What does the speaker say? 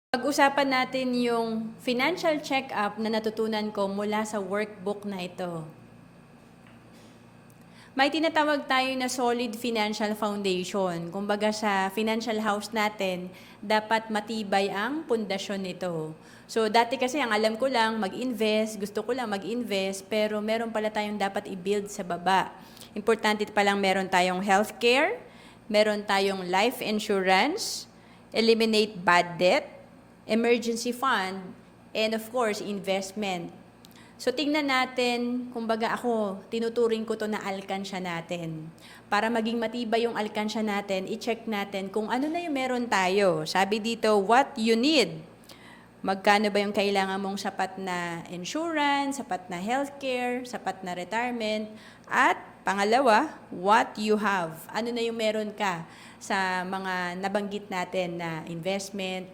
Pag-usapan natin yung financial check-up na natutunan ko mula sa workbook na ito. May tinatawag tayo na solid financial foundation. Kumbaga sa financial house natin, dapat matibay ang pundasyon nito. So dati kasi ang alam ko lang mag-invest, gusto ko lang mag-invest, pero meron pala tayong dapat i-build sa baba. Importante pa lang meron tayong healthcare, meron tayong life insurance, eliminate bad debt, emergency fund, and of course, investment. So tingnan natin, kumbaga ako, tinuturing ko to na alkansya natin. Para maging matibay yung alkansya natin, i-check natin kung ano na yung meron tayo. Sabi dito, what you need. Magkano ba yung kailangan mong sapat na insurance, sapat na healthcare, sapat na retirement, at pangalawa, what you have. Ano na yung meron ka sa mga nabanggit natin na investment,